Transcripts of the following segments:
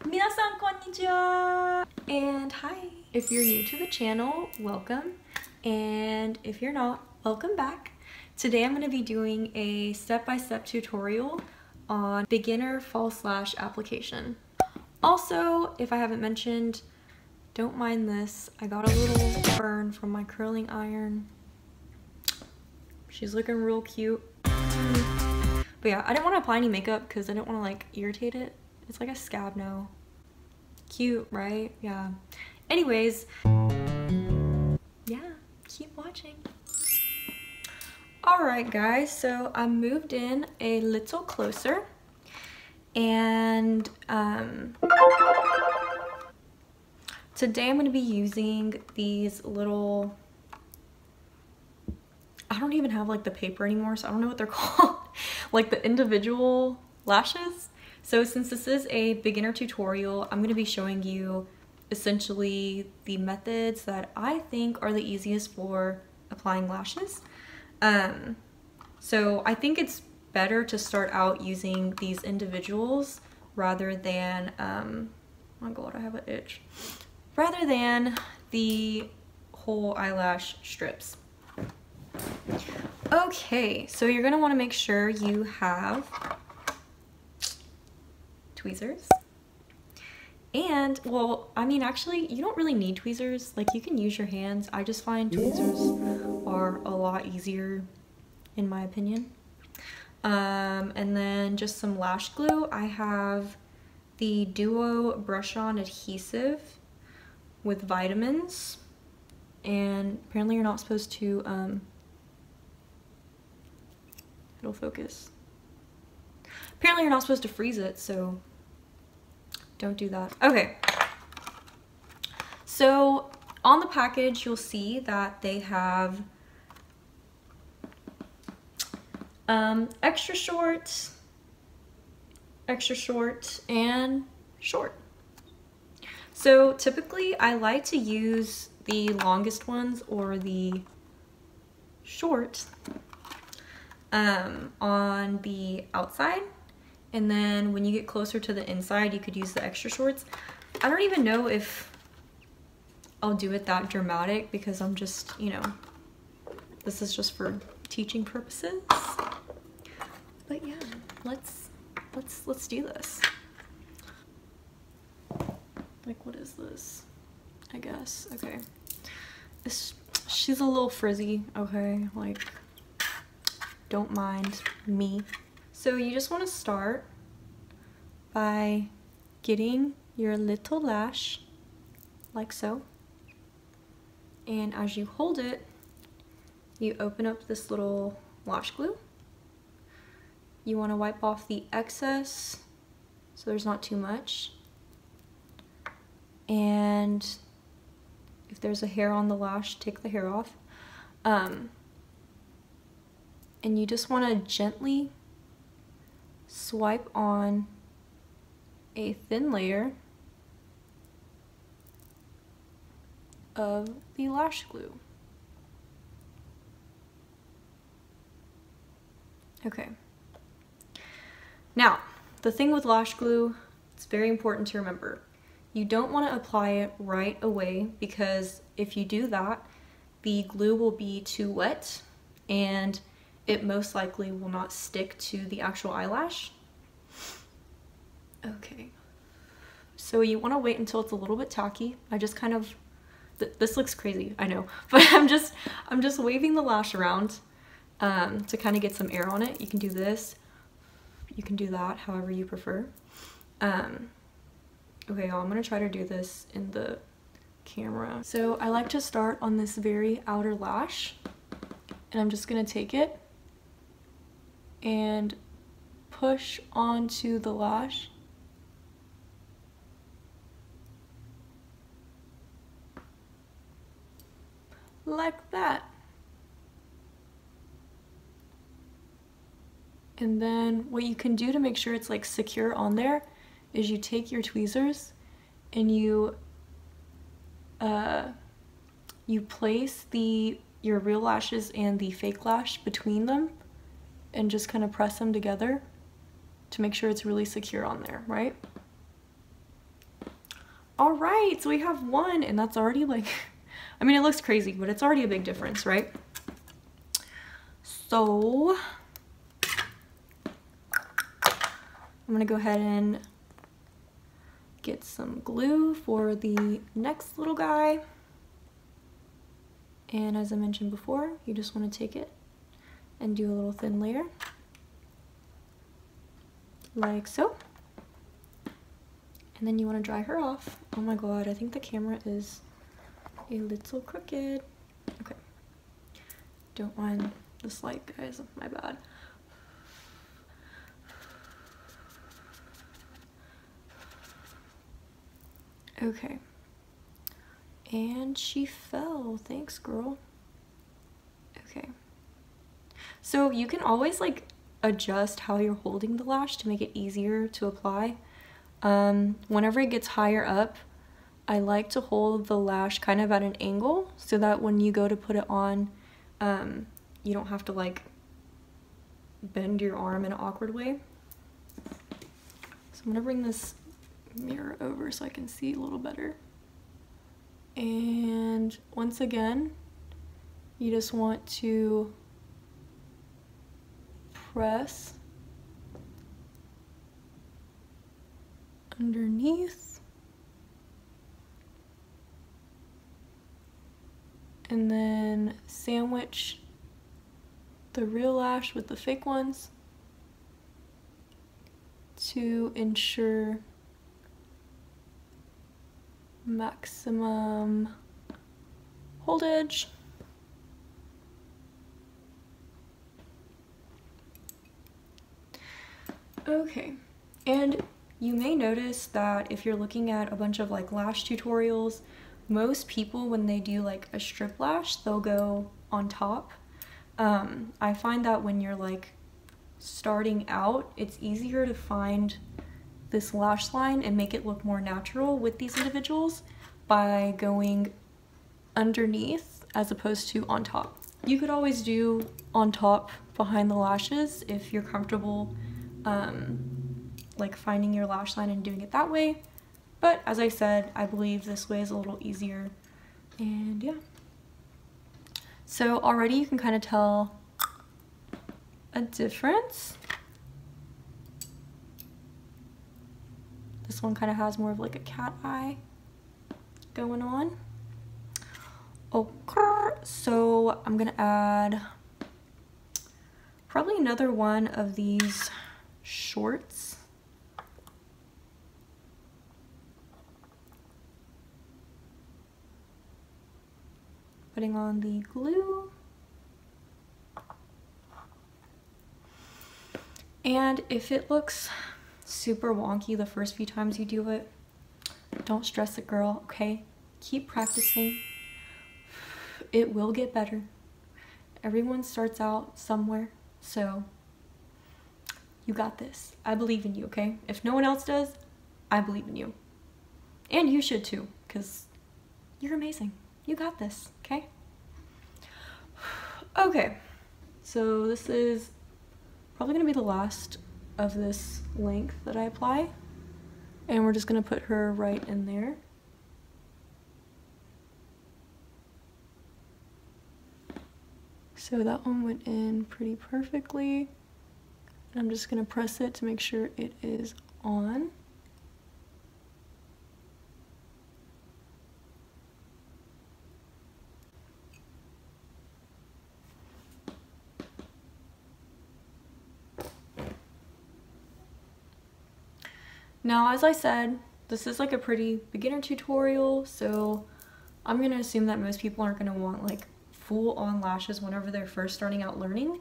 皆さんこんにちは and hi. If you're new to the channel, welcome, and if you're not, welcome back. Today I'm going to be doing a step-by-step tutorial on beginner false lash application. Also, if I haven't mentioned, don't mind this. I got a little burn from my curling iron. She's looking real cute. But yeah, I didn't want to apply any makeup because I didn't want to like irritate it. It's like a scab now. Cute, right? Yeah. Anyways, yeah, keep watching. Alright guys, so I moved in a little closer and today I'm going to be using these little, I don't even have like the paper anymore, so I don't know what they're called, like the individual lashes. So since this is a beginner tutorial, I'm going to be showing you essentially the methods that I think are the easiest for applying lashes. So I think it's better to start out using these individuals rather than, oh my god, I have an itch, rather than the whole eyelash strips. Okay, so you're going to want to make sure you have tweezers. And, well, I mean, actually, you don't really need tweezers. Like, you can use your hands. I just find tweezers are a lot easier, in my opinion. And then just some lash glue. I have the Duo Brush-On Adhesive with vitamins. And apparently you're not supposed to, it'll focus. Apparently you're not supposed to freeze it, so don't do that. Okay, so on the package you'll see that they have extra short, and short. So typically I like to use the longest ones or the short on the outside. And then when you get closer to the inside, you could use the extra shorts. I don't even know if I'll do it that dramatic because I'm just, you know, this is just for teaching purposes. But yeah, let's do this. Like, what is this? I guess, okay. She's a little frizzy, okay? Like, don't mind me. So you just want to start by getting your little lash, like so. And as you hold it, you open up this little lash glue. You want to wipe off the excess so there's not too much. And if there's a hair on the lash, take the hair off. And you just want to gently swipe on a thin layer of the lash glue. Okay. Now, the thing with lash glue, it's very important to remember. You don't want to apply it right away because if you do that, the glue will be too wet and it most likely will not stick to the actual eyelash. Okay, so you want to wait until it's a little bit tacky. I just kind of, this looks crazy, I know, but I'm just waving the lash around to kind of get some air on it. You can do this, you can do that, however you prefer. Okay, y'all, I'm gonna try to do this in the camera. So I like to start on this very outer lash, and I'm just gonna take it and push onto the lash. Like that. And then what you can do to make sure it's like secure on there is you take your tweezers and you place your real lashes and the fake lash between them and just kind of press them together to make sure it's really secure on there, right? All right, so we have one, and that's already like, I mean, it looks crazy, but it's already a big difference, right? So I'm gonna go ahead and get some glue for the next little guy. And as I mentioned before, you just want to take it and do a little thin layer, like so. And then you want to dry her off. Oh my god, I think the camera is a little crooked. Okay. Don't mind this light, guys, my bad. Okay. And she fell. Thanks, girl. Okay. So you can always like adjust how you're holding the lash to make it easier to apply. Whenever it gets higher up, I like to hold the lash kind of at an angle so that when you go to put it on, you don't have to like bend your arm in an awkward way. So I'm gonna bring this mirror over so I can see a little better. And once again, you just want to press underneath and then sandwich the real lash with the fake ones to ensure maximum holdage. Okay, and you may notice that if you're looking at a bunch of like lash tutorials, most people when they do like a strip lash, they'll go on top. I find that when you're like starting out, it's easier to find this lash line and make it look more natural with these individuals by going underneath as opposed to on top. You could always do on top behind the lashes if you're comfortable like finding your lash line and doing it that way, but as I said, I believe this way is a little easier. And yeah, so already you can kind of tell a difference. This one kind of has more of like a cat eye going on. Okay, so I'm gonna add probably another one of these shorts. Putting on the glue. And if it looks super wonky the first few times you do it, don't stress it, girl, okay? Keep practicing. It will get better. Everyone starts out somewhere, so you got this. I believe in you, okay? If no one else does, I believe in you. And you should too, because you're amazing. You got this, okay? Okay, so this is probably gonna be the last of this length that I apply. And we're just gonna put her right in there. So that one went in pretty perfectly. And I'm just gonna press it to make sure it is on. Now, as I said, this is like a pretty beginner tutorial, so I'm gonna assume that most people aren't gonna want like full-on lashes whenever they're first starting out learning.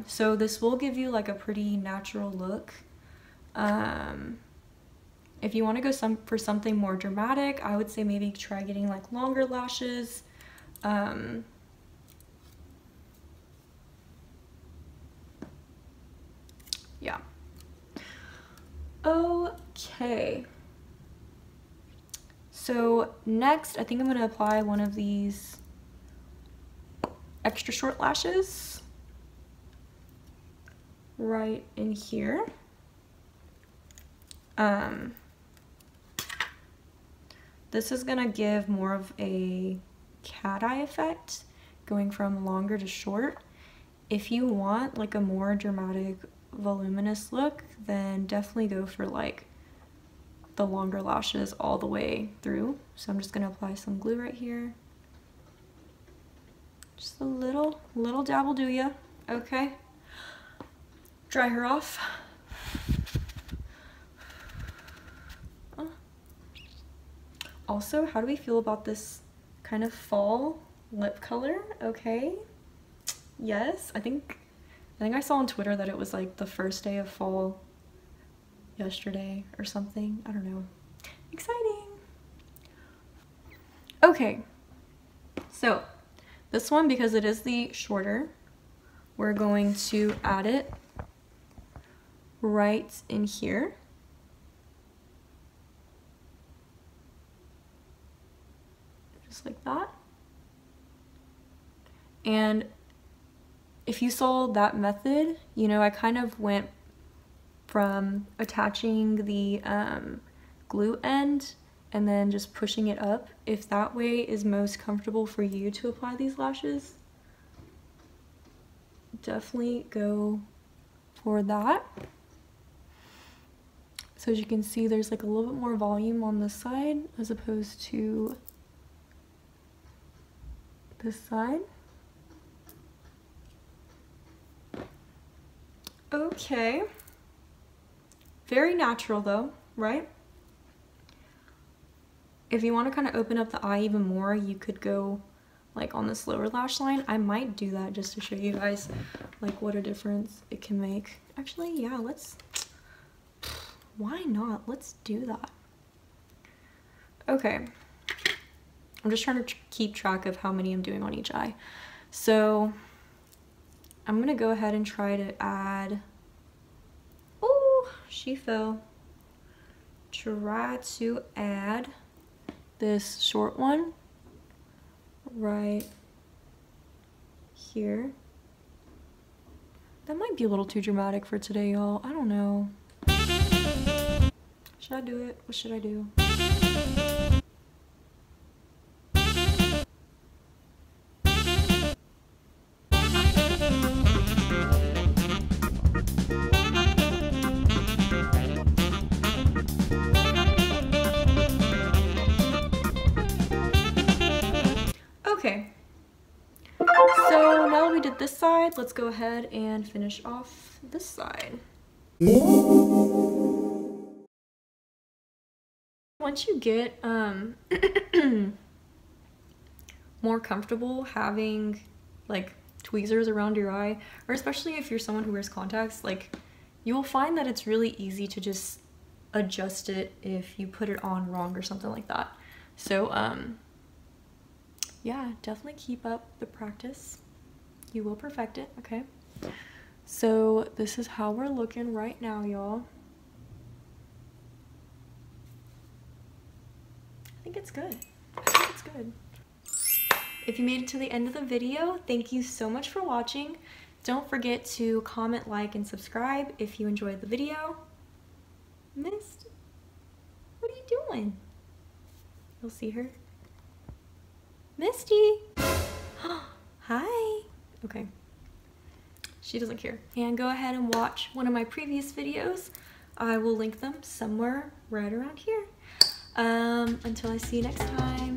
So this will give you like a pretty natural look. If you want to go for something more dramatic, I would say maybe try getting like longer lashes. Yeah. Okay. So next, I think I'm going to apply one of these extra short lashes right in here. This is gonna give more of a cat eye effect, going from longer to short. If you want like a more dramatic, voluminous look, then definitely go for like the longer lashes all the way through. So I'm just gonna apply some glue right here. Just a little dab will do ya, okay? Dry her off. Also, how do we feel about this kind of fall lip color? Okay. Yes, I think I saw on Twitter that it was like the first day of fall yesterday or something. I don't know. Exciting. Okay. So, this one, because it is the shorter, we're going to add it right in here. Just like that. And if you saw that method, you know, I kind of went from attaching the glue end and then just pushing it up. If that way is most comfortable for you to apply these lashes, definitely go for that. So as you can see, there's like a little bit more volume on this side as opposed to this side. Okay. Very natural though, right? If you want to kind of open up the eye even more, you could go like on this lower lash line. I might do that just to show you guys like what a difference it can make. Actually, yeah, why not? Let's do that. Okay. I'm just trying to keep track of how many I'm doing on each eye. So I'm gonna go ahead and try to add, oh, she fell. Try to add this short one right here. That might be a little too dramatic for today, y'all. I don't know. Should I do it? What should I do? Okay, so now that we did this side, let's go ahead and finish off this side. Once you get more comfortable having like tweezers around your eye, or especially if you're someone who wears contacts, like you'll find that it's really easy to just adjust it if you put it on wrong or something like that. So yeah, definitely keep up the practice. You will perfect it, okay? So this is how we're looking right now, y'all. I think it's good. I think it's good. If you made it to the end of the video, thank you so much for watching. Don't forget to comment, like, and subscribe if you enjoyed the video. Mist, what are you doing? You'll see her. Misty! Hi! Okay. She doesn't care. And go ahead and watch one of my previous videos. I will link them somewhere right around here. Until I see you next time.